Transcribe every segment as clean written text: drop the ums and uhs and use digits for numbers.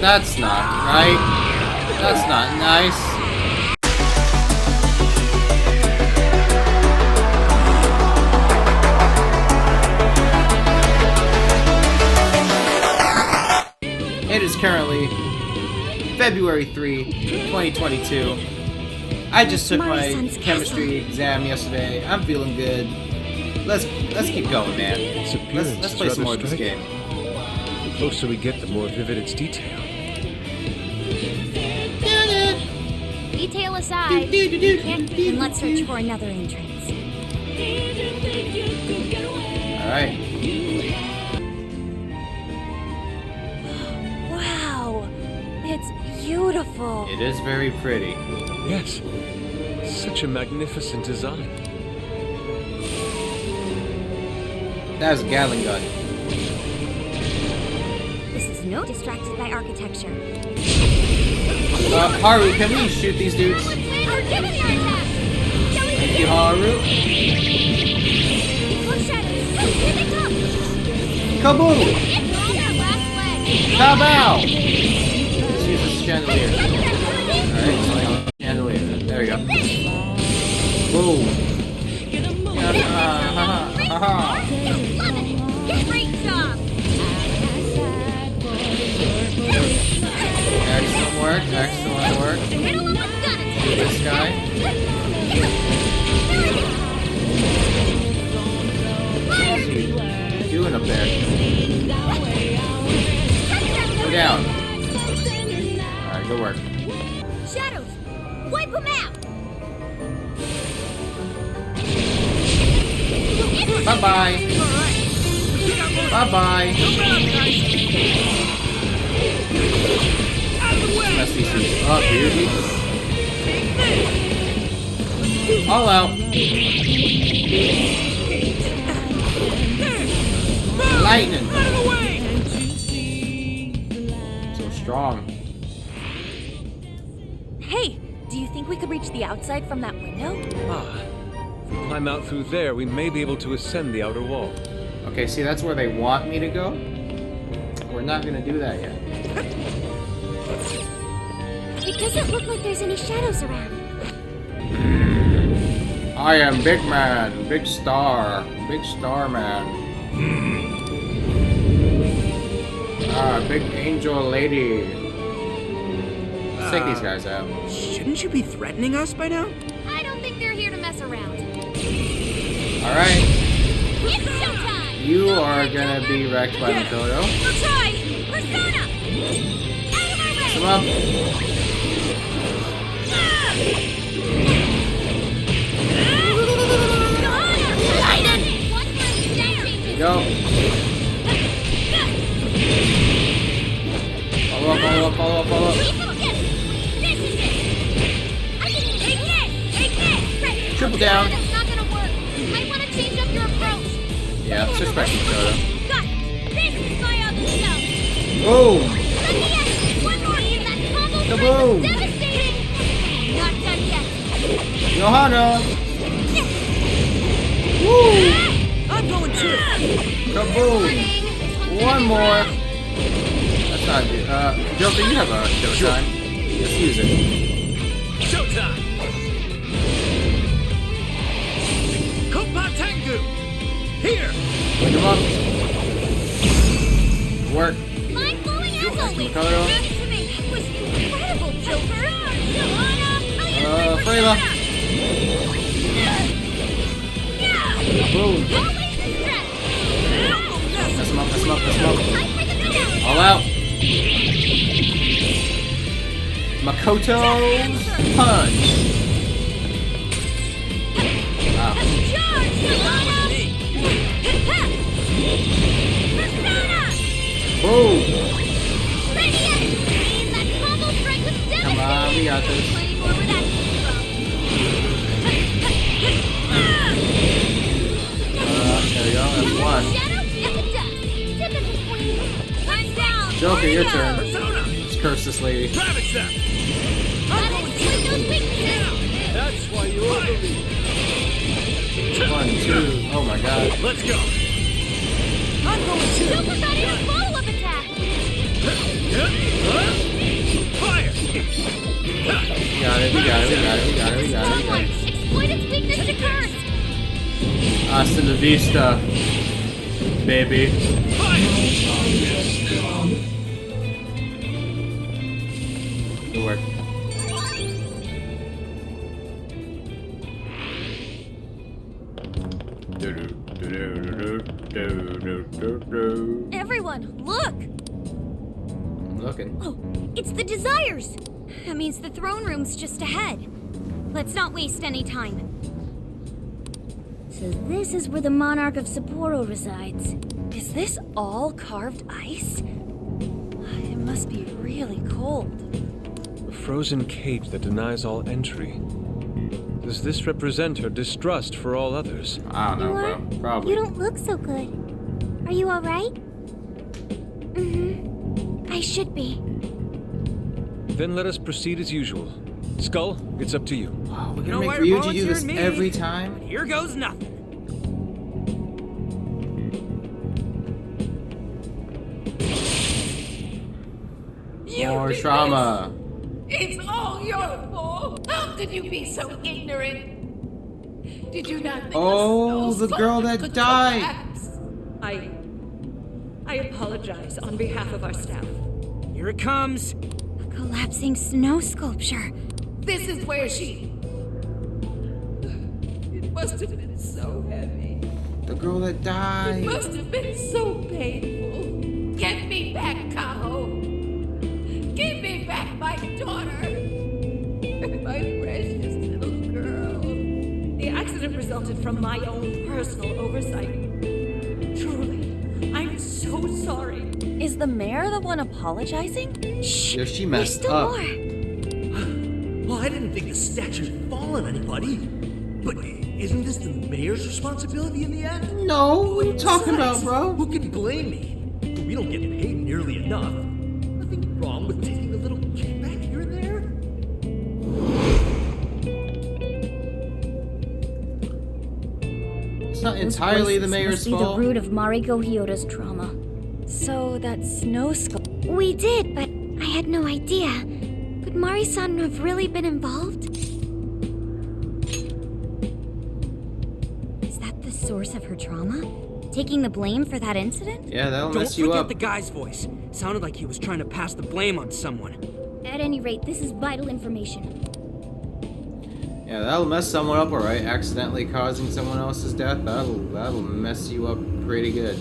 That's not right. That's not nice. It is currently February 3, 2022. I just took my chemistry exam yesterday. I'm feeling good. Let's keep going, man. Let's play some more of this game. The closer we get, the more vivid its detail. Detail aside, and let's search for another entrance. Alright. Wow, it's beautiful. It is very pretty. Yes, such a magnificent design. That is a Gatling gun. This is no distracted by architecture. Haru, can we shoot these dudes? Thank you, Haru. Kaboom! Kabow! Let's use this chandelier. Alright, chandelier. There we go. Boom! Great job! Excellent work, excellent work. Do this guy. What's he doing up there? Go down. Alright, good work. Shadows! Wipe them out! Bye-bye. Bye-bye. Mess these dudes up, dude. All out. Lightning. So strong. Hey, do you think we could reach the outside from that window? If we climb out through there, we may be able to ascend the outer wall. Okay, see, that's where they want me to go. We're not gonna do that yet. It doesn't look like there's any shadows around. I am Big Man, Big Star Man. Big Angel Lady. Let's take these guys out. Shouldn't you be threatening us by now? I don't think they're here to mess around. Alright, It's showtime! you are gonna be wrecked by Makoto. We'll try! Persona! Out of my way! Come up. There you go. Follow up. Triple down. That's not gonna work. You might want to change up your approach. Yeah, let's respect Makoto. Got it. This is my other self. Boom! One more. That combo Kaboom! was devastating. Not done yet. Johanna! Woo! I'm going too. Kaboom! One more. That's not good. Joker, you have a showtime. Let's use it. Showtime! Kopa Tengu! Here! Wake him up. Work. Mind blowing as always. Makoto. Give it to me. That was incredible, Joker. Freyla. Boom. Always the stress. Mess him up. All out. Makoto's punch. Wow. Charge, Johanna. Persona. Boom. Radiant. That combo strike was devastating. Come on, we got this. Plenty more where that came There we go. That's one. Shadow, get the dust. Typical queen. I'm down. Joker, your turn. Persona! Let's curse this lady. Ravage them! Gotta exploit those weaknesses. That's why you overlead. 1, 2. Oh my god. Let's go! I'm going too. Joker got in a follow-up attack. We got it, we got it, we got it, we got it, we got it, we got it. Exploit its weakness to curse! Hasta la vista, baby. Good work. Everyone, look! I'm looking. Oh, it's the Desires! That means the throne room's just ahead. Let's not waste any time. So this is where the Monarch of Sapporo resides. Is this all carved ice? It must be really cold. A frozen cage that denies all entry. Does this represent her distrust for all others? I don't know, bro. Probably. You don't look so good. Are you alright? I should be. Then let us proceed as usual. Skull, it's up to you. Wow, we're No gonna make way to Ryuji do volunteer this me. every time? Here goes nothing. More trauma. It's all your fault. How could you be so ignorant? Did you not think Oh, the girl that died. I apologize on behalf of our staff. Here it comes. A collapsing snow sculpture. This is where she... It must have been so heavy. The girl that It died. must have been so painful. Get me back, Kaho. Give me back my daughter. My precious little girl. The accident resulted from my own personal oversight. Truly, I'm so sorry. Is the mayor the one apologizing? Shh! Yo, she There's messed still up. more. Well, I didn't think the statue'd fall on anybody. But isn't this the mayor's responsibility in the end? No, what are you talking about, Besides, bro? Who can blame me? We don't get paid nearly enough. Nothing wrong with taking a little kickback here and there. It's not Those entirely the voices mayor's must be the fault. root of Mariko Hyodo's trauma. So that snow sculpture. We did, but I had no idea. Could Mari-san have really been involved? Is that the source of her trauma? Taking the blame for that incident? Yeah, that'll Don't mess you forget up. the guy's voice. Sounded like he was trying to pass the blame on someone. At any rate, this is vital information. Yeah, that'll mess someone up, alright? Accidentally causing someone else's death, that'll mess you up pretty good.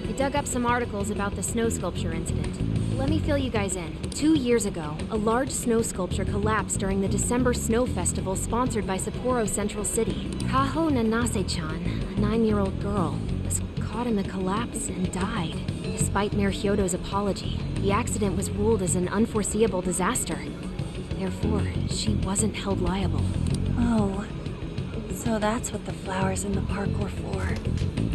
I dug up some articles about the snow sculpture incident. Let me fill you guys in. 2 years ago, a large snow sculpture collapsed during the December Snow Festival sponsored by Sapporo Central City. Kaho Nanase-chan, a 9-year-old girl, was caught in the collapse and died. Despite Mayor Hyodo's apology, the accident was ruled as an unforeseeable disaster. Therefore, she wasn't held liable. Oh, so that's what the flowers in the park were for.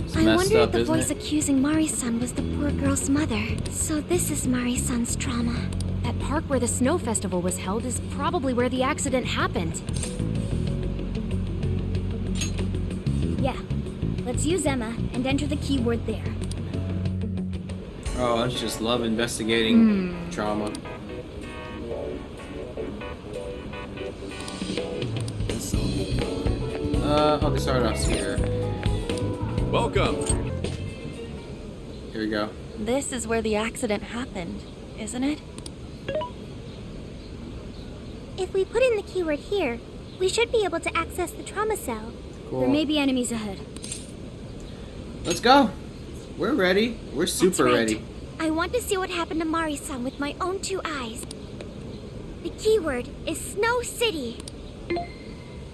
It's I messed wonder if up, the isn't voice it? accusing Mari-san was the poor girl's mother. So this is Mari-san's trauma. That park where the snow festival was held is probably where the accident happened. Yeah. Let's use Emma and enter the keyword there. Oh, I just love investigating trauma. Okay, start off here. Welcome. Here we go. This is where the accident happened, isn't it? If we put in the keyword here, we should be able to access the trauma cell. Cool. There may be enemies ahead. Let's go. We're ready. We're super That's right. ready. I want to see what happened to Mari-san with my own 2 eyes. The keyword is Snow City.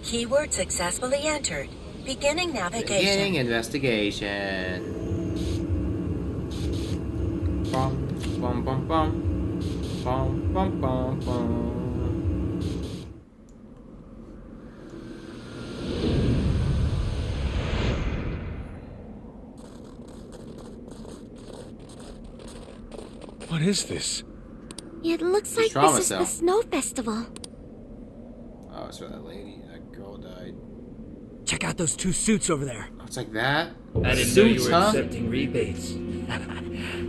Keyword successfully entered. Beginning navigation. Beginning investigation. Bum, bum, bum, bum. Bum, bum, bum, bum. What is this? It looks like trauma this is cell. the Snow Festival. Oh, it's where that lady, that girl died. Check out those 2 suits over there. It's like that. I didn't know you Suits, were huh? accepting rebates.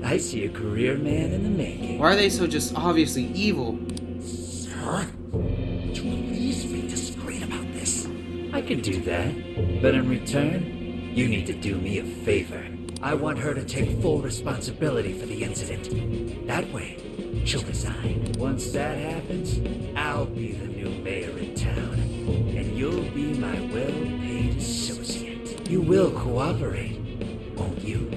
I see a career man in the making. Why are they so just obviously evil? Sir, would you please be discreet about this? I could do that, but in return, you need to do me a favor. I want her to take full responsibility for the incident. That way, she'll resign. Once that happens, I'll be the new mayor in town, and you'll be my well-paid associate. You will cooperate, won't you?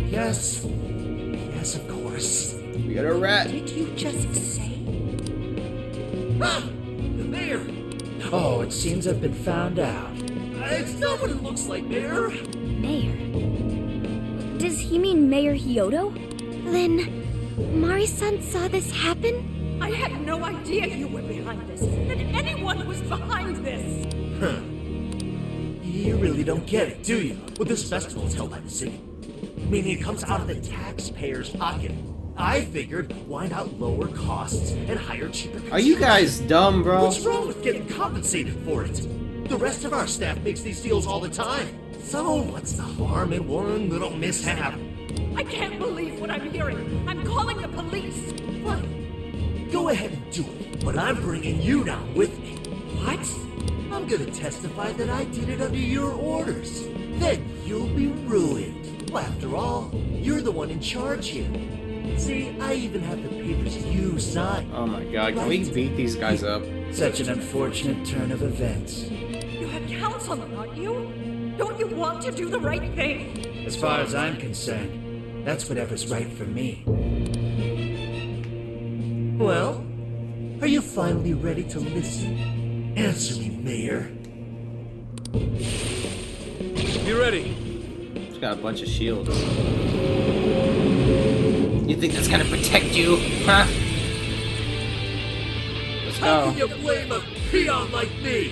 Yes. Yes, of course. We got a rat. Did you just say? Ah! The mayor! Oh, it seems I've been found out. It's not what it looks like, Mayor. Mayor? Does he mean Mayor Hyodo? Then, Mari-san saw this happen? I had no idea you were behind this, that anyone was behind this. Huh. You really don't get it, do you? Well, this festival is held by the city, meaning it comes out of the taxpayer's pocket. I figured, why not lower costs and hire cheaper Are you guys dumb, bro? What's wrong with getting compensated for it? The rest of our staff makes these deals all the time. So what's the harm in one little mishap? I can't believe what I'm hearing. I'm calling the police. Fine. Go ahead and do it, but I'm bringing you down with me. What? I'm gonna testify that I did it under your orders. Then you'll be ruined. Well, after all, you're the one in charge here. See, I even have the papers you signed. Oh my god, can we beat these guys up? Such an unfortunate turn of events. You had counsel, aren't you? Don't you want to do the right thing? As far as I'm concerned, that's whatever's right for me. Well, are you finally ready to listen? Answer me, Mayor. Be ready. It's got a bunch of shields. You think that's gonna protect you? Huh? Let's How go. can you blame a peon like me?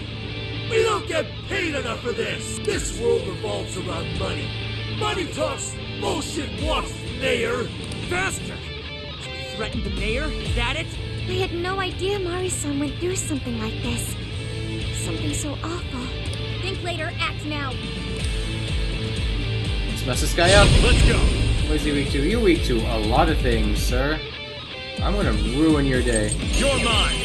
We don't get paid enough for this. This world revolves around money. Money talks, bullshit walks, Mayor. Bastard! Threatened the mayor? Is that it? I had no idea Mari-san went through something like this. Something so awful. Think later, act now. Let's mess this guy up. Let's go. What is he weak to? You're weak to a lot of things, sir. I'm gonna ruin your day. You're mine.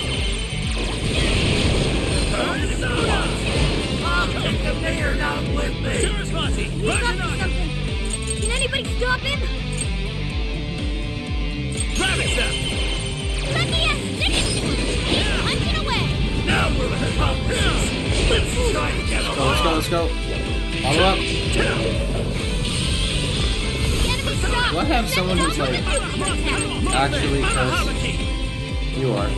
I'll take the mayor down with me. He's up to something. Can anybody stop him? Rabbit them. Let me stick it to him. He's punching away. Now we're accomplices. Let's try to get along. Let's go. Follow up. The enemy stopped. Do I have someone who's like actually cursed? You are.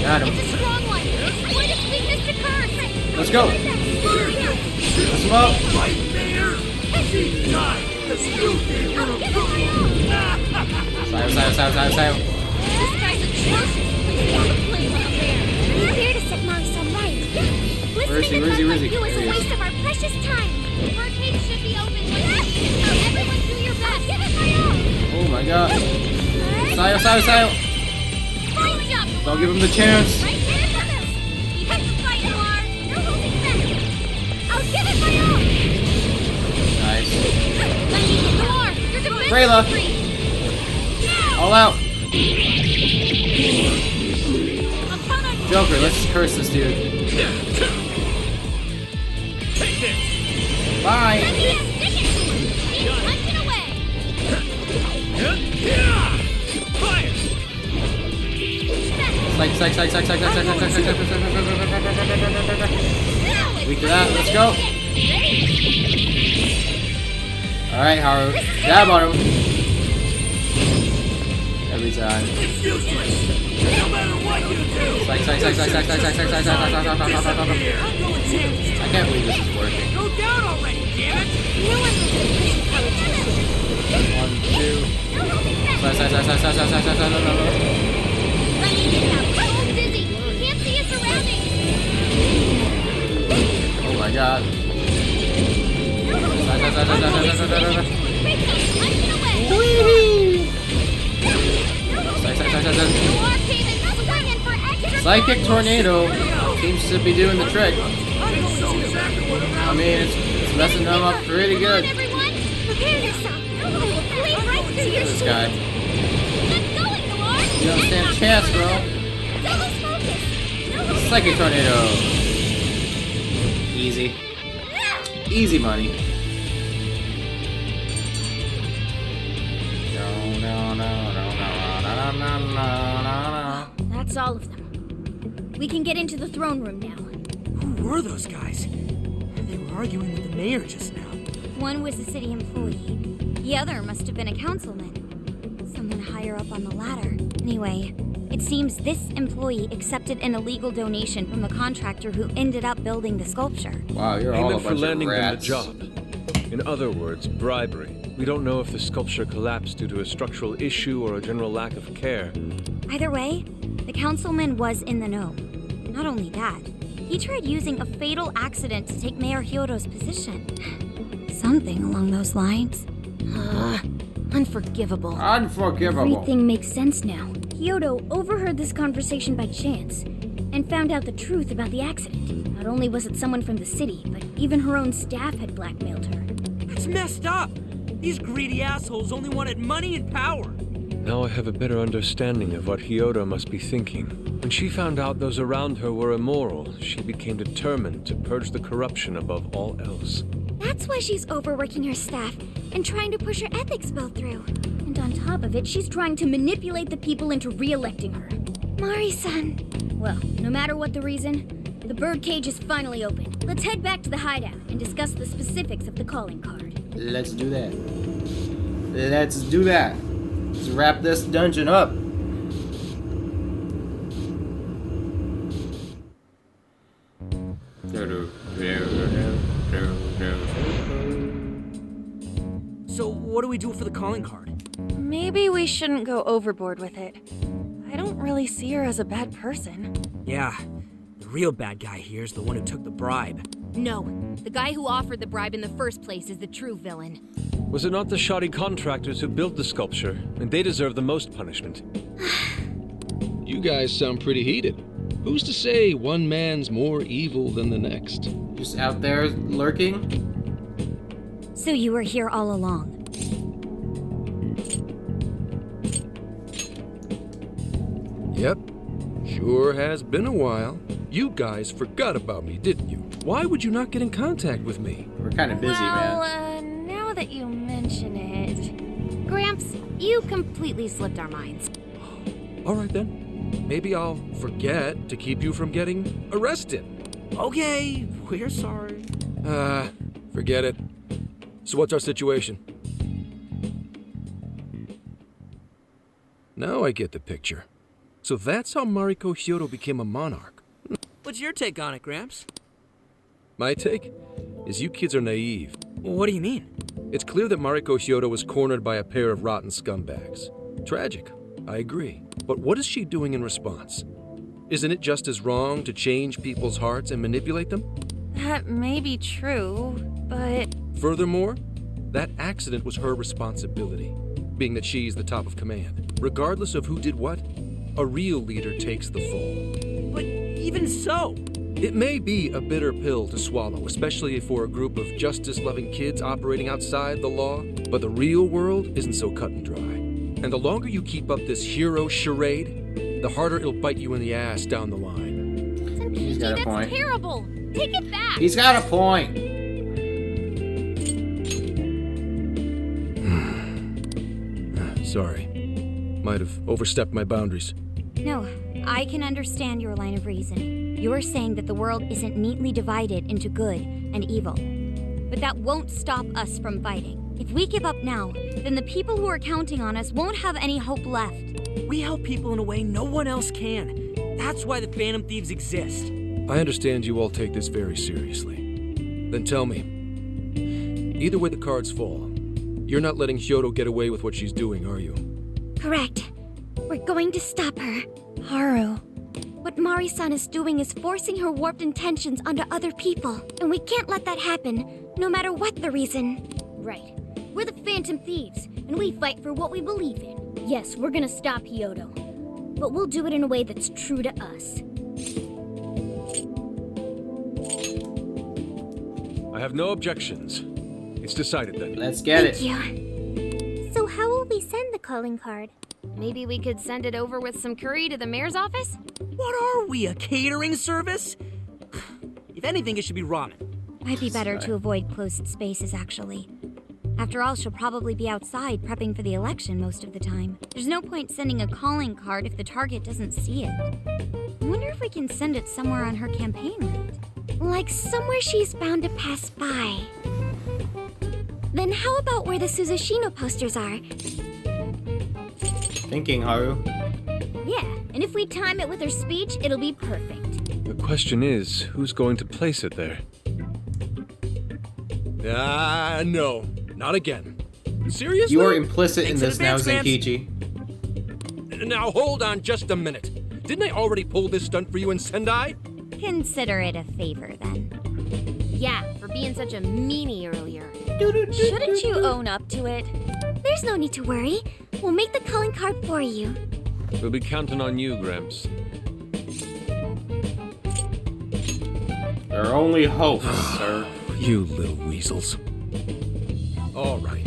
Got him. It's a strong one. Exploit its weakness to curse. Let's go. Mess him up. Right, Mayor? She died because you gave her a Sayo. This guy's atrocious. Please stop the flame up there. We're here to set Mari-san right. Listening to guys like you is a waste of our precious time. Arcades should be open. Everyone do your best. Give it my all. Oh my god. Sayo. Fine job. Don't give him the chance. Right here for this. Keep up the fight, Noir. No holding back. I'll give it my all. Nice. Noir, your defense Rayla. is free. All out. I'm counting on you. Joker, let's curse this dude. Take this. Bye. Let me stick it to him. He's punching away. Fire. Psych. Weak to that. Let's go. Alright, Haru. Dab on him. Every time. It's useless. No matter what you do. Psych. I can't believe this is working. Go down already, damn it! No one will take this intelligence. 1, 2. Running it out. Hold dizzy. Can't see his surroundings. Oh my god. Psych. Psychic Tornado seems to be doing the trick. I mean, it's messing them up pretty good. Everyone, prepare yourself. Blade right through your This guy. Get going, Lord. You don't stand a chance, bro. Devil's focus. Psychic Tornado. Easy. Easy money. That's all of them. We can get into the throne room now. Who were those guys? They were arguing with the mayor just now. One was a city employee. The other must have been a councilman. Someone higher up on the ladder. Anyway, it seems this employee accepted an illegal donation from the contractor who ended up building the sculpture. Wow, you're all a Payment bunch for landing of them the rats. job. In other words, bribery. We don't know if the sculpture collapsed due to a structural issue or a general lack of care. Either way, the councilman was in the know. Not only that, he tried using a fatal accident to take Mayor Hyodo's position. Something along those lines. Unforgivable. Unforgivable. Everything makes sense now. Hyodo overheard this conversation by chance and found out the truth about the accident. Not only was it someone from the city, but even her own staff had blackmailed her. That's messed up. These greedy assholes only wanted money and power. Now I have a better understanding of what Hyodo must be thinking. When she found out those around her were immoral, she became determined to purge the corruption above all else. That's why she's overworking her staff and trying to push her ethics bill through. And on top of it, she's trying to manipulate the people into re-electing her. Mari-san. Well, no matter what the reason, the birdcage is finally open. Let's head back to the hideout and discuss the specifics of the calling card. Let's do that. Let's do that. Let's wrap this dungeon up. So what do we do for the calling card? Maybe we shouldn't go overboard with it. I don't really see her as a bad person. Yeah, the real bad guy here is the one who took the bribe. No, the guy who offered the bribe in the first place is the true villain. Was it not the shoddy contractors who built the sculpture? And they deserve the most punishment. You guys sound pretty heated. Who's to say one man's more evil than the next? Just out there lurking? So you were here all along. Yep. Sure has been a while. You guys forgot about me, didn't you? Why would you not get in contact with me? We're kind of busy, man. Now that you mention it... Gramps, you completely slipped our minds. All right then. Maybe I'll forget to keep you from getting arrested. Okay, we're sorry. Forget it. So what's our situation? Now I get the picture. So that's how Mariko Hyodo became a monarch. What's your take on it, Gramps? My take is you kids are naive. What do you mean? It's clear that Mariko Hyodo was cornered by a pair of rotten scumbags. Tragic, I agree. But what is she doing in response? Isn't it just as wrong to change people's hearts and manipulate them? That may be true, but... Furthermore, that accident was her responsibility, being that she's the top of command. Regardless of who did what, a real leader takes the fall. But even so... It may be a bitter pill to swallow, especially for a group of justice-loving kids operating outside the law, but the real world isn't so cut and dry. And the longer you keep up this hero charade, the harder it'll bite you in the ass down the line. He's got a point. That's terrible. Take it back. He's got a point. Sorry. Might have overstepped my boundaries. No, I can understand your line of reasoning. You're saying that the world isn't neatly divided into good and evil. But that won't stop us from fighting. If we give up now, then the people who are counting on us won't have any hope left. We help people in a way no one else can. That's why the Phantom Thieves exist. I understand you all take this very seriously. Then tell me, either way the cards fall, you're not letting Hyodo get away with what she's doing, are you? Correct. We're going to stop her. Haru. What Mari-san is doing is forcing her warped intentions onto other people. And we can't let that happen, no matter what the reason. Right. We're the Phantom Thieves, and we fight for what we believe in. Yes, we're gonna stop Hyodo. But we'll do it in a way that's true to us. have no objections. It's decided then. Let's get it. Thank you. So how will we send the calling card? Maybe we could send it over with some curry to the mayor's office? What are we, a catering service? If anything, it should be ramen. Might be better to avoid closed spaces, actually. After all, she'll probably be outside prepping for the election most of the time. There's no point sending a calling card if the target doesn't see it. I wonder if we can send it somewhere on her campaign route. Like somewhere she's bound to pass by. Then how about where the Suzushino posters are? Thinking, Haru. Yeah, and if we time it with her speech, it'll be perfect. The question is, who's going to place it there? No. Not again. Seriously? You are implicit in Thanks this in now, advance, Zenkichi. Now hold on just a minute. Didn't I already pull this stunt for you in Sendai? Consider it a favor, then. Yeah, for being such a meanie earlier. Shouldn't you own up to it? There's no need to worry. We'll make the calling card for you. We'll be counting on you, Gramps. Our only hope, sir. You little weasels. All right,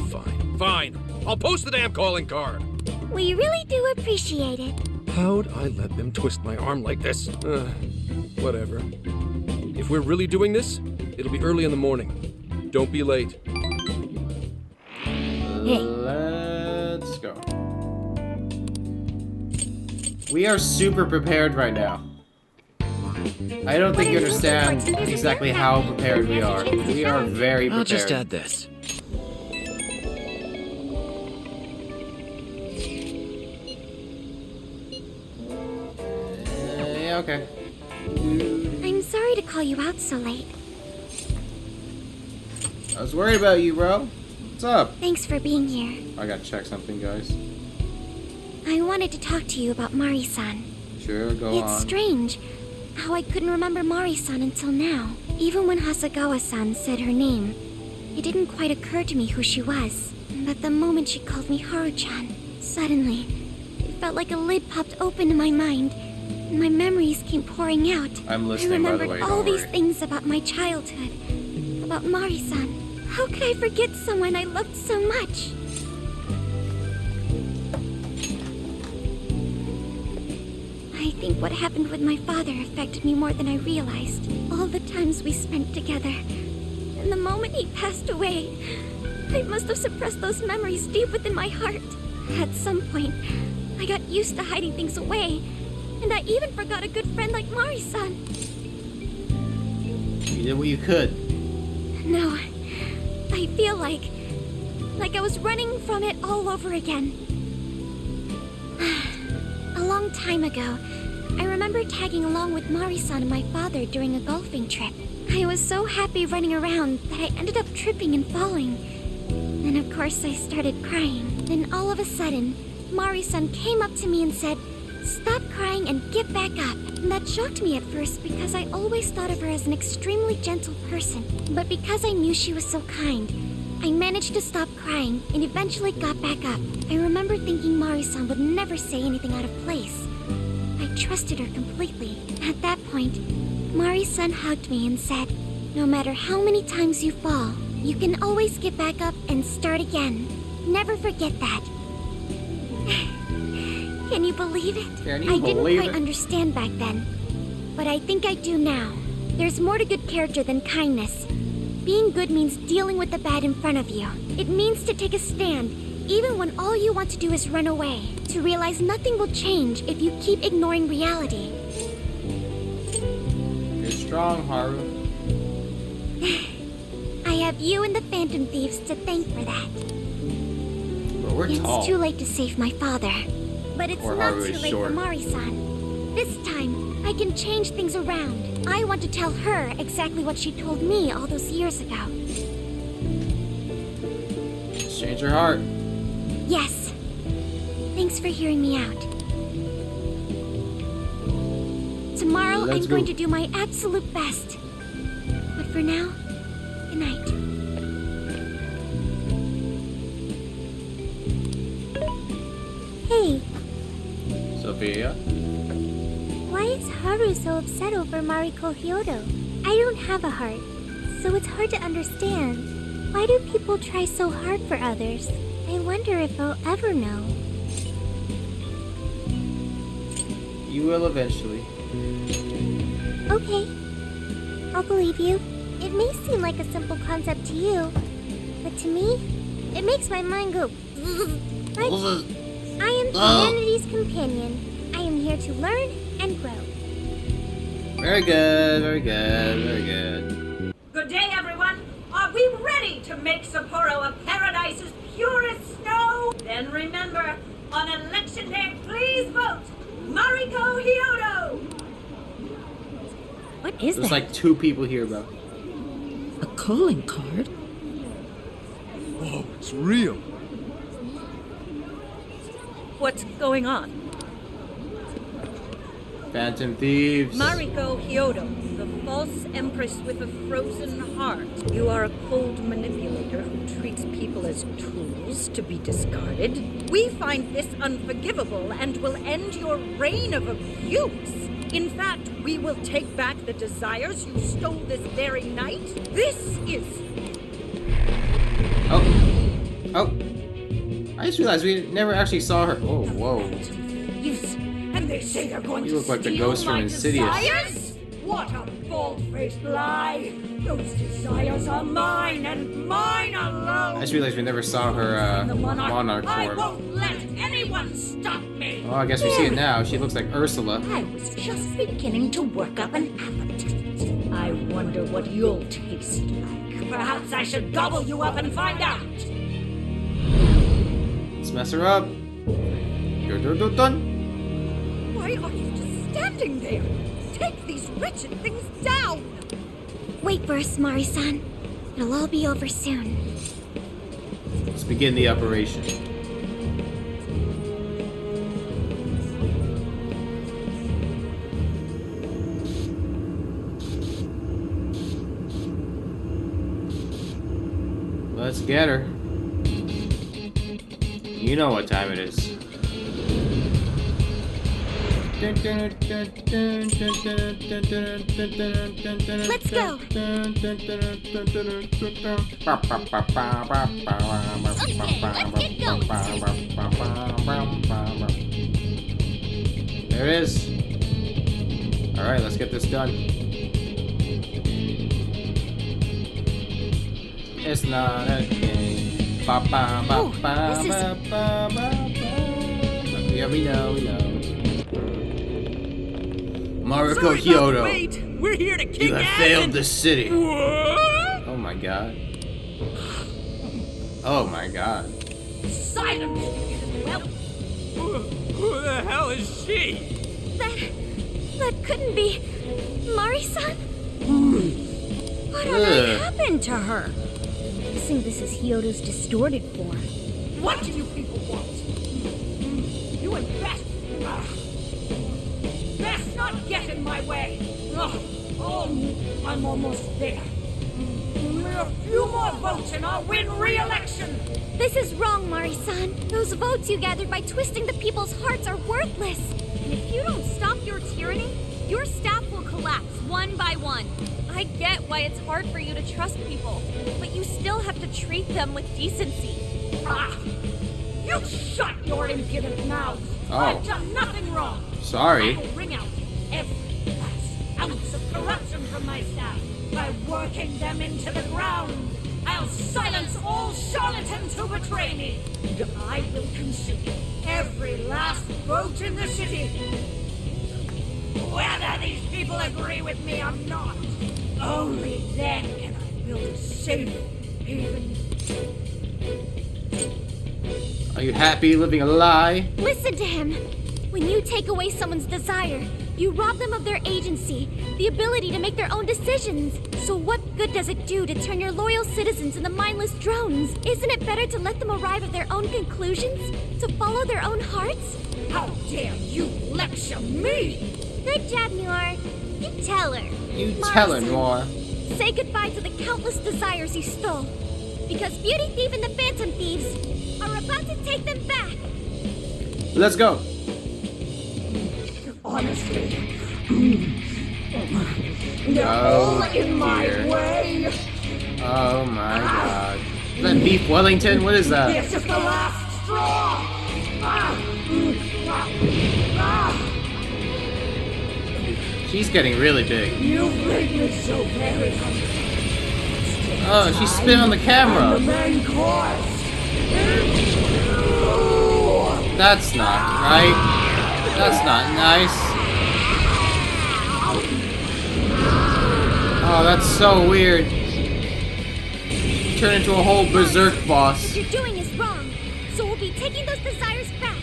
fine. I'll post the damn calling card. We really do appreciate it. How'd I let them twist my arm like this? Whatever. If we're really doing this, it'll be early in the morning. Don't be late. Let's go. We are super prepared right now. I don't think you understand exactly how prepared we are. We are very prepared. I'll just add this. Yeah, okay. I'm sorry to call you out so late. I was worried about you, bro. What's up? Thanks for being here. I gotta check something, guys. I wanted to talk to you about Mari-san. Sure, go on. It's strange how I couldn't remember Mari-san until now. Even when Hasegawa-san said her name, it didn't quite occur to me who she was. But the moment she called me Haru-chan, suddenly, it felt like a lid popped open in my mind, and my memories came pouring out. I'm listening, by the I way, remembered all don't these worry. things about my childhood, about Mari-san. How could I forget someone I loved so much? I think what happened with my father affected me more than I realized. All the times we spent together. And the moment he passed away, I must have suppressed those memories deep within my heart. At some point, I got used to hiding things away. And I even forgot a good friend like Mari-san. You did what you could. No, I feel like I was running from it all over again. A long time ago, I remember tagging along with Mari-san and my father during a golfing trip. I was so happy running around that I ended up tripping and falling. Then of course I started crying. Then all of a sudden, Mari-san came up to me and said, "Stop crying and get back up." And that shocked me at first because I always thought of her as an extremely gentle person. But because I knew she was so kind, I managed to stop crying and eventually got back up. I remember thinking Mari-san would never say anything out of place. I trusted her completely. At that point, Mari-san hugged me and said, "No matter how many times you fall, you can always get back up and start again. Never forget that." Can you believe it? Can you I didn't believe quite it? understand back then, but I think I do now. There's more to good character than kindness. Being good means dealing with the bad in front of you. It means to take a stand, even when all you want to do is run away. To realize nothing will change if you keep ignoring reality. You're strong, Haru. I have you and the Phantom Thieves to thank for that. But we're tall. It's too late to save my father. But it's Or not Haru too is late short. for Mari-san. This time, I can change things around. I want to tell her exactly what she told me all those years ago. Just change your heart. Yes. Thanks for hearing me out. Tomorrow, Let's I'm going go. to do my absolute best. But for now, good night. Hey, Sophia? why is Haru so upset over Mariko Hyodo? I don't have a heart, so so it's hard to understand. Why do people try so hard for others? I wonder if I'll ever know. You will eventually. Okay, I'll believe you. It may seem like a simple concept to you, but to me, it makes my mind go. But I am humanity's companion. I am here to learn and grow. Very good, very good, very good. Good day, everyone. Are we ready to make Sapporo a paradise's purest snow? Then remember, on election day, please vote Mariko Hyodo. What is There's that? like 2 people here, bro. A calling card? Oh, it's real. What's going on? Phantom Thieves. Mariko Hyodo, the false empress with a frozen heart. You are a cold manipulator who treats people as tools to be discarded. We find this unforgivable and will end your reign of abuse. In fact, we will take back the desires you stole this very night. This is... Oh. I just realized we never actually saw her. Oh, whoa. And they say they're going You to look like the steal ghost from my Insidious. desires? What a bald-faced lie! Those desires are mine and mine alone! I just realized we never saw her The monarch I form. won't let anyone stop me! Well, I guess we see it now. She looks like Ursula. I was just beginning to work up an appetite. I wonder what you'll taste like. Perhaps I should gobble you up and find out! Let's mess her up. Dun, dun, dun, dun. Why are you just standing there? Take these wretched things down! Wait for us, Mari-san. It'll all be over soon. Let's begin the operation. Let's get her. You know what time it is. Let's go. There it is. Alright, let's get this done. It's not a game. Yeah, we know. Mariko Hyodo, wait! We're here to kick you have ass failed and... the city. What? Oh my god. Oh my god. Silence, well, Who the hell is she? That couldn't be Mari-san? What on earth happened to her? Guessing this is Hyodo's distorted form. what do you people want? You and Beth! Best not get in my way! Oh, I'm almost there. Only a few more votes and I'll win re-election! This is wrong, Mari-san. Those votes you gathered by twisting the people's hearts are worthless. And if you don't stop your tyranny, your staff will collapse one by one. I get why it's hard for you to trust people, but you still have to treat them with decency. You shut your impudent mouth! Oh. I've done nothing wrong! Sorry. I'll wring out every last ounce of corruption from my staff by working them into the ground. I'll silence all charlatans who betray me, and I will consume every last vote in the city. Whether these people agree with me or not, only then can I build a safe haven. Are you happy living a lie? Listen to him. When you take away someone's desire, you rob them of their agency, the ability to make their own decisions. So what good does it do to turn your loyal citizens into mindless drones? Isn't it better to let them arrive at their own conclusions? To follow their own hearts? How dare you lecture me? Good job, Noir. You tell her. You tell her, Mari-san, Noir. Say goodbye to the countless desires you stole. Because Beauty Thief and the Phantom Thieves are about to take them back. Let's go. Honestly, they're all in my way. Oh my god. Is that beef Wellington? What is that? This is the last straw! She's getting really big. You've made me so very hungry. Oh, she's spitting on the camera. The main course. That's not right. That's not nice. Oh, that's so weird. Turn into a whole berserk boss. What you're doing is wrong, so we'll be taking those desires back.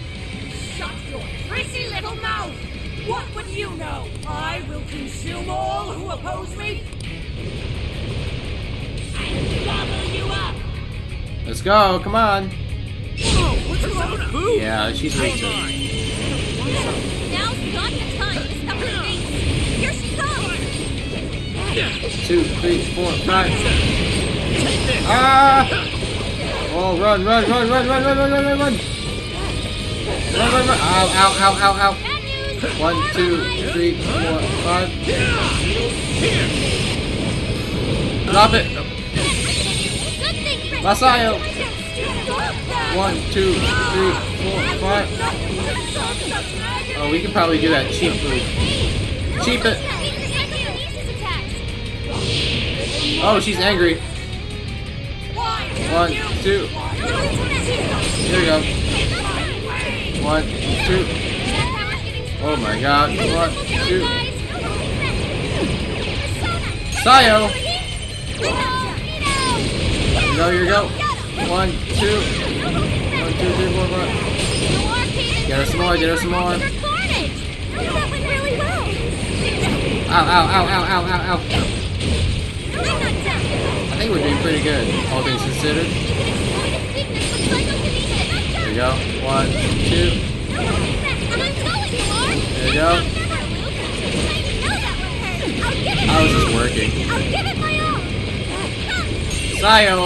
Shut your prissy little mouth! What would you know? I will consume all who oppose me. I'll gobble you up. Let's go, come on. Whoa, what's wrong? Yeah, she's weak. Now's not the time to stop her face. Here she comes. 2, 3, 4, 5. Ah! Oh, run, run, run, run, run, run, run, run, run, run. Run, run, run. Ow, ow, ow, ow, ow. 1, 2, 3, 4, 5. Drop it. Masayo. 1, 2, 3, 4, 5. Oh, we can probably do that cheaply. Cheap it. Oh, she's angry. 1, 2. Here we go. 1, 2. Oh my god. 1, 2. Sayo. Here you go. 1, 2. 1, 2, 3, 4, 5. Get her some more, get her some more. Ow, ow, ow, ow, ow, ow, ow. I think we're doing pretty good, all things considered. There we go. 1, 2. There we go. How is this working? Sayo!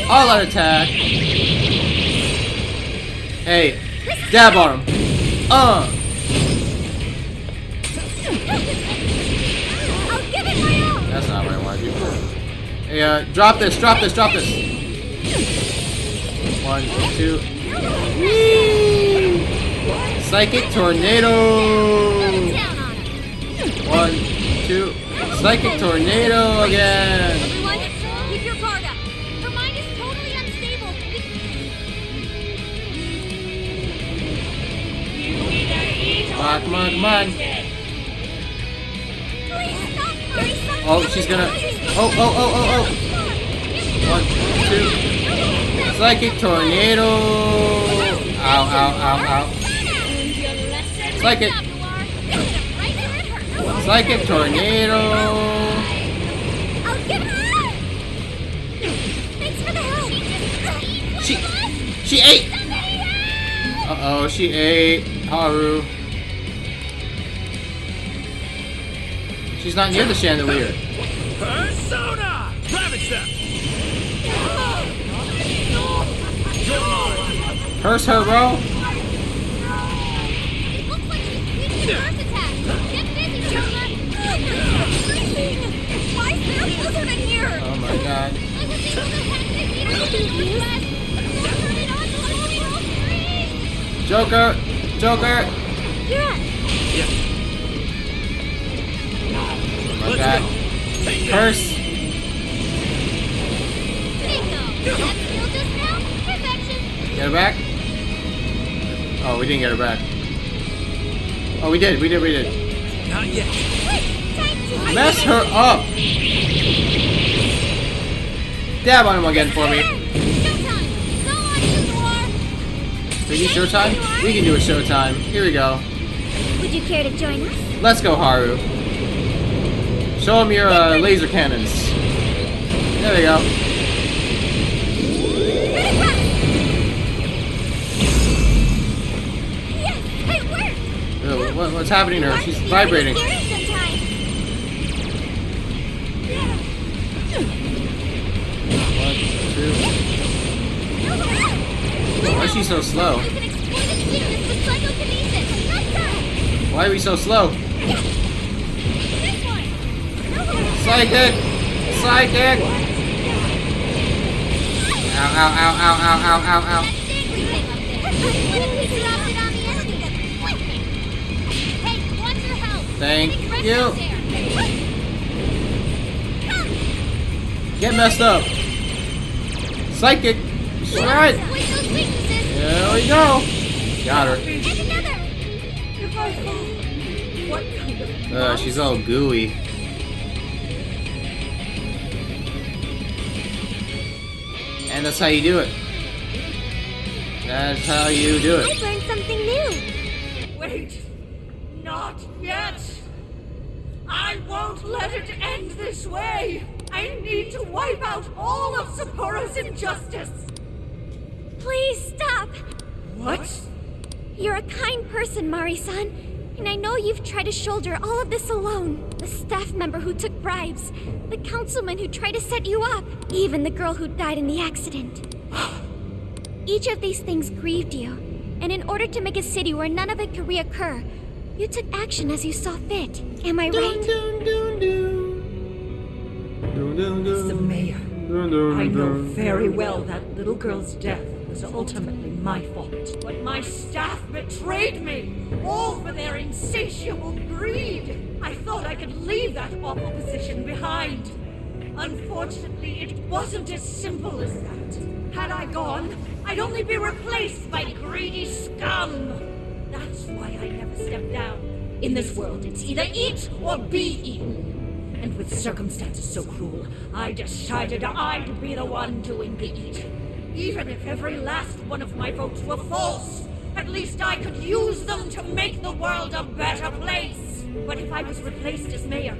All out attack! Hey, dab on him! That's not what I want to do. Hey, drop this, drop this, drop this! 1, 2. Whee! Psychic Tornado! 1, 2. Psychic Tornado again! Everyone, keep your guard up. Her mind is totally unstable. Come on, come on, come on! Oh, she's gonna... Oh, oh, oh, oh, oh! 1, 2... Psychic Tornado! Ow, ow, ow, ow. Psychic! Psychic Tornado! She ate! Uh-oh, she ate Haru. She's not near the chandelier. Persona! Ravage them! Curse her, bro! It looks like she's weak to first attack. Get busy, Jonah. Why is there a blizzard in here? Oh my god. I was able to hack the heater to the northwest. Turn it on to all three. Joker! Joker! You're up. Oh my god. Curse! Bingo. That skill just now? Perfection. Get her back? Oh, we didn't get her back. Oh, we did, we did, we did. Not yet. Mess her up! Dab on him again for me. Is it showtime? We can do a showtime. Here we go. Would you care to join us? Let's go, Haru. Show him your laser cannons. There we go. Yes, it worked! What's happening to her? She's vibrating. Why is she so slow? Why are we so slow? Psychic! Psychic! Ow, ow, ow, ow, ow, ow, ow, ow. Hey, watch your health. Thank Big red you. house there. Get messed up. Psychic. Alright. With those weaknesses. There we go. Got her. And another. If I fall, what kind of She's all gooey. And that's how you do it. That's how you do I it. learned something new. Wait, not yet. I won't let it end this way. I need to wipe out all of Sapporo's injustice. Please stop. What? You're a kind person, Mari-san. And I know you've tried to shoulder all of this alone. The staff member who took bribes, the councilman who tried to set you up, even the girl who died in the accident. Each of these things grieved you, and in order to make a city where none of it could reoccur, you took action as you saw fit. Am I right? As the mayor, I know very well that little girl's death was ultimately my fault. But my staff betrayed me, all for their insatiable greed. I thought I could leave that awful position behind. Unfortunately, it wasn't as simple as that. Had I gone, I'd only be replaced by greedy scum. That's why I never stepped down. In this world, it's either eat or be eaten. And with circumstances so cruel, I decided I'd be the one doing the eating. Even if every last one of my votes were false, at least I could use them to make the world a better place. But if I was replaced as mayor,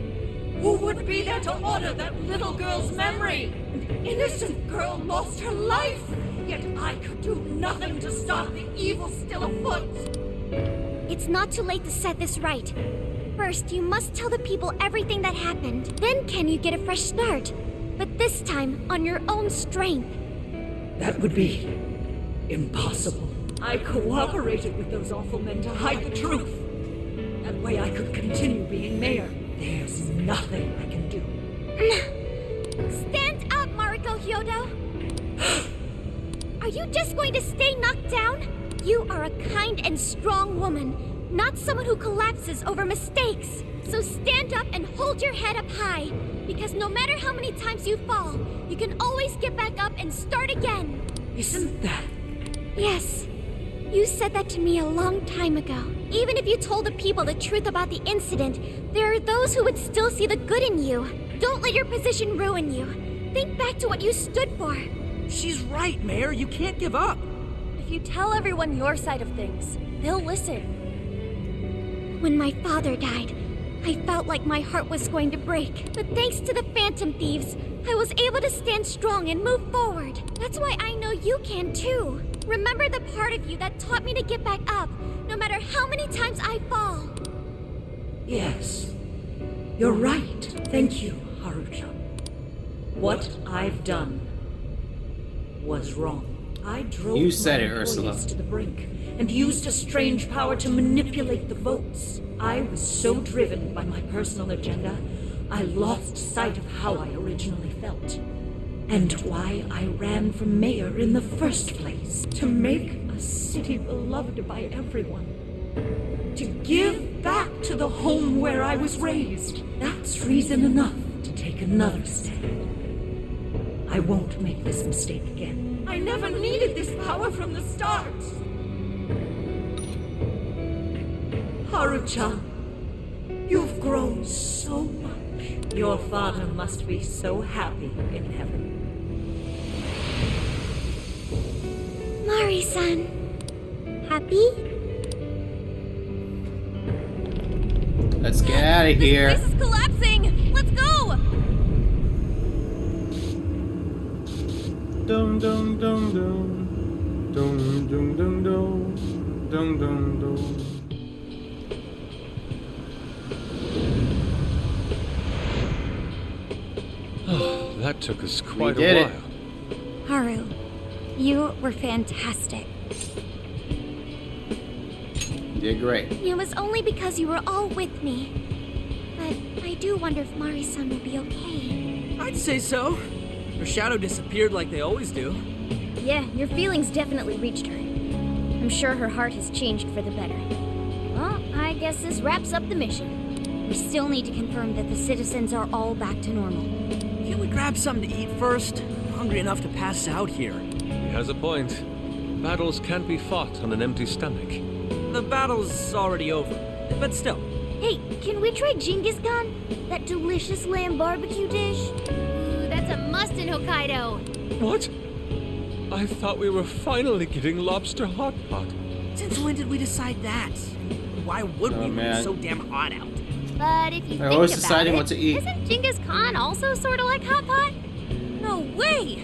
who would be there to honor that little girl's memory? An innocent girl lost her life, yet I could do nothing to stop the evil still afoot. It's not too late to set this right. First, you must tell the people everything that happened. Then can you get a fresh start? But this time, on your own strength. That would be impossible. I cooperated with those awful men to hide the truth. That way I could continue being mayor. There's nothing I can do. Stand up, Mariko Hyodo! Are you just going to stay knocked down? You are a kind and strong woman, not someone who collapses over mistakes. So stand up and hold your head up high, because no matter how many times you fall, you can always get back up and start again. Isn't that? Yes. You said that to me a long time ago. Even if you told the people the truth about the incident, there are those who would still see the good in you. Don't let your position ruin you. Think back to what you stood for. She's right, Mayor. You can't give up. If you tell everyone your side of things, they'll listen. When my father died, I felt like my heart was going to break. But thanks to the Phantom Thieves, I was able to stand strong and move forward. That's why I know you can too. Remember the part of you that taught me to get back up, no matter how many times I fall. Yes. You're right. Thank you, Haruchan. What I've done was wrong. I drove You said my it, Ursula. employees to the brink and used a strange power to manipulate the votes. I was so driven by my personal agenda, I lost sight of how I originally felt. And why I ran for mayor in the first place. To make a city beloved by everyone. To give back to the home where I was raised. That's reason enough to take another step. I won't make this mistake again. I never needed this power from the start. Haruchan, you've grown so much. Your father must be so happy in heaven. Mari-san, happy? Let's get out of here. This place is collapsing! Let's go! Dum dum dum dum. Dum dum dum dum. Dum dum dum. That took us quite did a it. while. Haru, you were fantastic. You did great. It was only because you were all with me. But I do wonder if Mari-san will be okay. I'd say so. Her shadow disappeared like they always do. Yeah, your feelings definitely reached her. I'm sure her heart has changed for the better. Well, I guess this wraps up the mission. We still need to confirm that the citizens are all back to normal. Can't we grab something to eat first? I'm hungry enough to pass out here. He has a point. Battles can't be fought on an empty stomach. The battle's already over, but still. Hey, can we try Genghis Khan? That delicious lamb barbecue dish? Ooh, that's a must in Hokkaido. What? I thought we were finally getting lobster hot pot. Since when did we decide that? Why would we when it's so damn hot out? But if you They're think always about deciding it, what to eat. isn't Genghis Khan also sort of like hot pot? No way!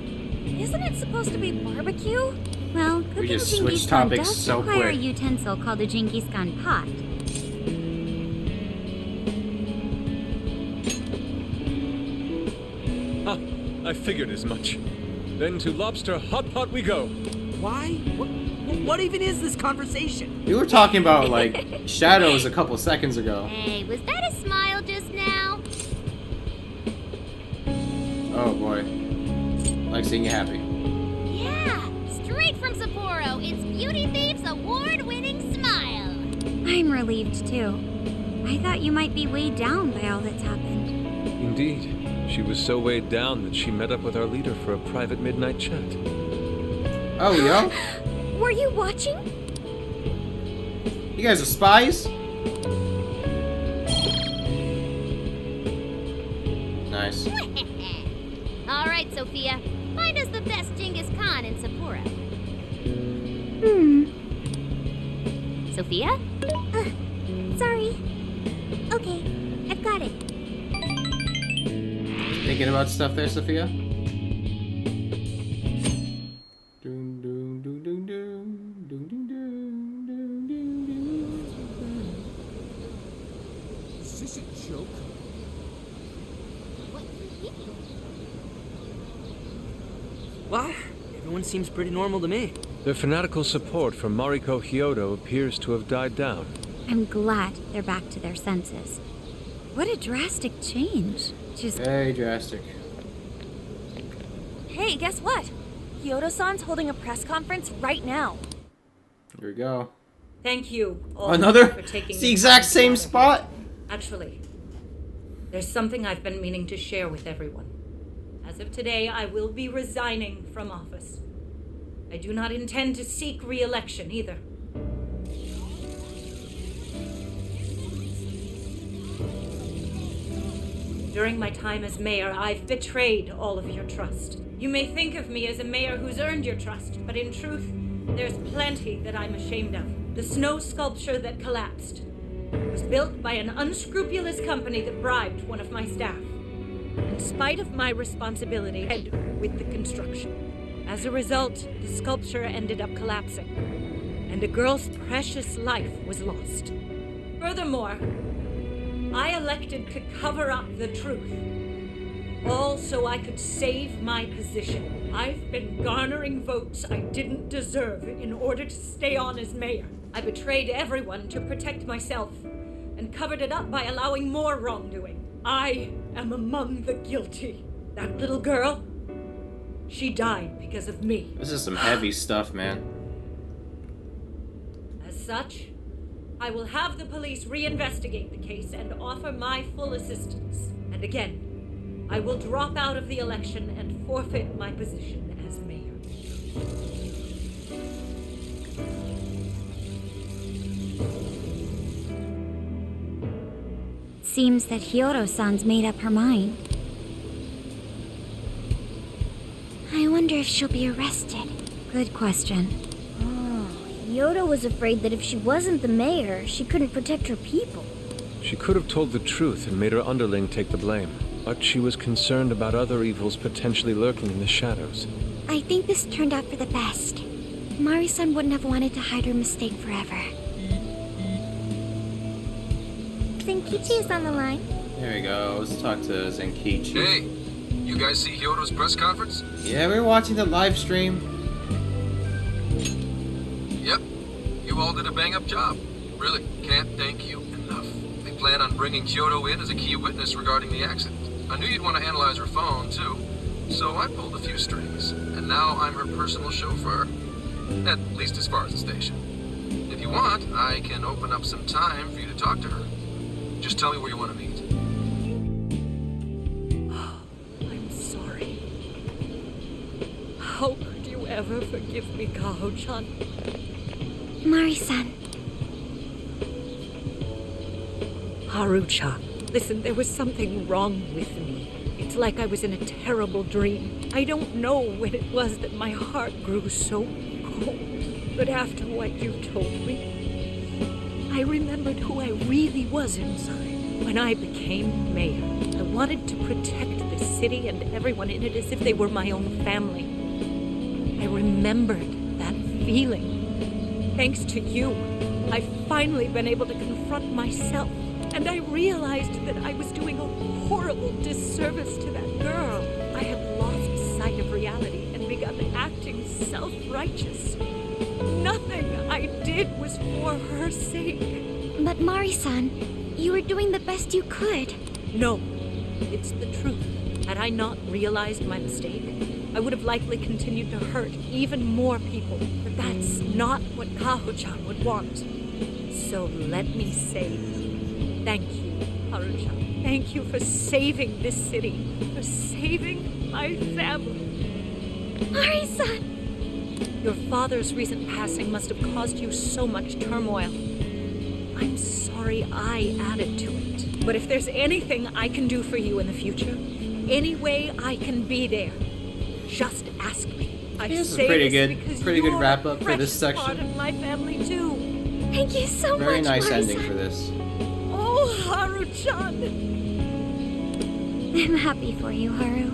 Isn't it supposed to be barbecue? Well, We cooking just Genghis switched Khan topics does so require a quick. utensil called a Genghis Khan pot. Ha! I figured as much. Then to lobster hot pot we go. Why? What even is this conversation? We were talking about, like, shadows a couple seconds ago. Hey, was that a smile just now? Oh boy. Like seeing you happy. Yeah, straight from Sapporo, it's Beauty Thief's award-winning smile. I'm relieved too. I thought you might be weighed down by all that's happened. Indeed. She was so weighed down that she met up with our leader for a private midnight chat. Oh, yo? Were you watching? You guys are spies? Nice. All right, Sophia, find us the best Genghis Khan in Sapporo. Sophia? Sorry. Okay, I've got it. Thinking about stuff there, Sophia? Is this a joke? Well, everyone seems pretty normal to me. Their fanatical support for Mariko Hyodo appears to have died down. I'm glad they're back to their senses. What a drastic change. Just Very drastic. Hey, guess what? Hyodo-san's holding a press conference right now. Here we go. Thank you all Another? for taking It's the exact time to same gather spot? here. Actually, there's something I've been meaning to share with everyone. As of today, I will be resigning from office. I do not intend to seek re-election either. During my time as mayor, I've betrayed all of your trust. You may think of me as a mayor who's earned your trust, but in truth, there's plenty that I'm ashamed of. The snow sculpture that collapsed was built by an unscrupulous company that bribed one of my staff. In spite of my responsibility with the construction. As a result, the sculpture ended up collapsing, and a girl's precious life was lost. Furthermore, I elected to cover up the truth, all so I could save my position. I've been garnering votes I didn't deserve in order to stay on as mayor. I betrayed everyone to protect myself, and covered it up by allowing more wrongdoing. I am among the guilty. That little girl, she died because of me. This is some heavy stuff, man. As such, I will have the police reinvestigate the case and offer my full assistance. And again, I will drop out of the election and forfeit my position as mayor. seems that Hyodo-san's made up her mind. I wonder if she'll be arrested. Good question. Oh, Hyodo was afraid that if she wasn't the mayor, she couldn't protect her people. She could have told the truth and made her underling take the blame, but she was concerned about other evils potentially lurking in the shadows. I think this turned out for the best. Mari-san wouldn't have wanted to hide her mistake forever. Zenkichi is on the line. There we go. Let's talk to Zenkichi. Hey, you guys see Hyodo's press conference? Yeah, we're watching the live stream. Yep. You all did a bang-up job. Really, can't thank you enough. They plan on bringing Hyodo in as a key witness regarding the accident. I knew you'd want to analyze her phone, too. So I pulled a few strings, and now I'm her personal chauffeur. At least as far as the station. If you want, I can open up some time for you to talk to her. Just tell me where you want to meet. I'm sorry. How could you ever forgive me, Kaho-chan? Mari-san. Haru-chan, listen, there was something wrong with me. It's like I was in a terrible dream. I don't know when it was that my heart grew so cold. But after what you told me, I remembered who I really was inside. When I became mayor, I wanted to protect this city and everyone in it as if they were my own family. I remembered that feeling. Thanks to you, I've finally been able to confront myself. And I realized that I was doing a horrible disservice to that girl. I had lost sight of reality and begun acting self-righteous. Nothing I did was for her sake. But Mari-san, you were doing the best you could. No, it's the truth. Had I not realized my mistake, I would have likely continued to hurt even more people. But that's not what Kaho-chan would want. So let me say, thank you, Haru-chan. Thank you for saving this city, for saving my family. Mari-san! Your father's recent passing must have caused you so much turmoil. I'm sorry I added to it. But if there's anything I can do for you in the future, any way I can be there, just ask me. I This is say pretty this good. because Pretty good you're wrap up a for this precious part section. of my family too. Thank you so much, Very nice Mari-san. ending for this. Oh, Haru-chan! I'm happy for you, Haru.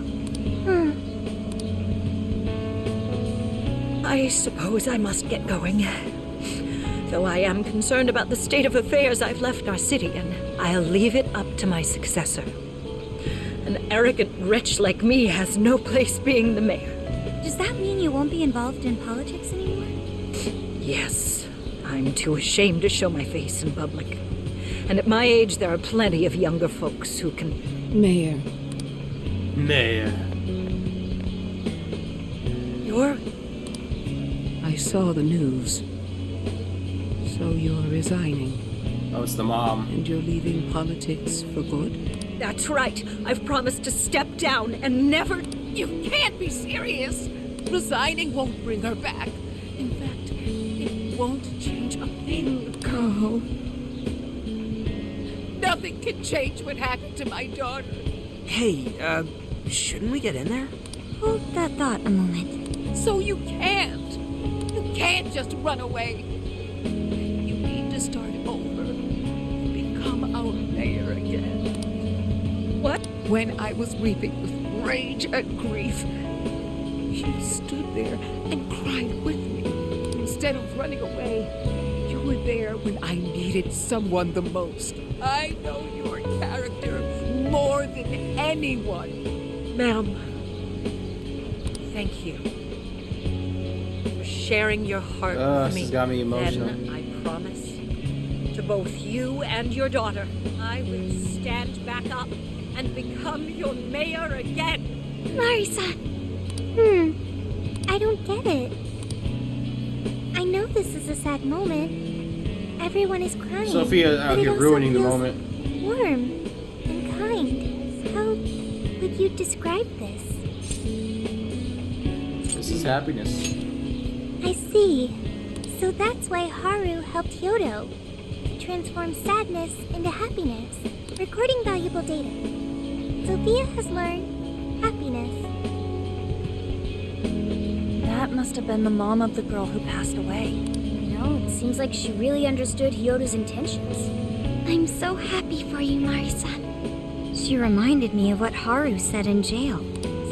I suppose I must get going. Though I am concerned about the state of affairs, I've left our city, and I'll leave it up to my successor. An arrogant wretch like me has no place being the mayor. Does that mean you won't be involved in politics anymore? Yes, I'm too ashamed to show my face in public. And at my age, there are plenty of younger folks who can... Mayor. Mayor. You're... I saw the news. So you're resigning. Oh, it's the mom. And you're leaving politics for good? That's right. I've promised to step down and never... You can't be serious. Resigning won't bring her back. In fact, it won't change a thing. Kaho. Nothing can change what happened to my daughter. Hey, shouldn't we get in there? Hold that thought a moment. So you can't. You can't just run away. You need to start over. Become our mayor again. What? When I was weeping with rage and grief, you stood there and cried with me. Instead of running away, you were there when I needed someone the most. I know your character more than anyone. Ma'am, thank you for sharing your heart with This me. has got me emotional. Then I promise to both you and your daughter, I will stand back up and become your mayor again. Mari-san. I don't get it. I know this is a sad moment. Everyone is crying. Sophia, but it you're also ruining the feels moment. warm and kind. How would you describe this? This is happiness. I see. So that's why Haru helped Hyodo transform sadness into happiness, recording valuable data. Sophia has learned happiness. That must have been the mom of the girl who passed away. You know, it seems like she really understood Hyodo's intentions. I'm so happy for you, Mari-san. She reminded me of what Haru said in jail.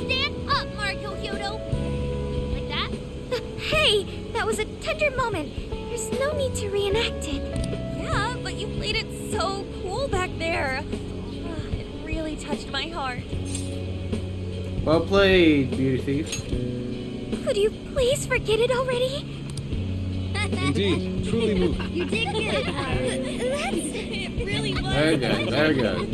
Stand up, Mariko Hyodo! Like that? Hey, that was a tender moment. There's no need to reenact it. Yeah, but you played it so cool back there. It really touched my heart. Well played, Beauty Thief. Could you please forget it already? Indeed, truly moving. You did good, Haru. It really was. Very good, very good.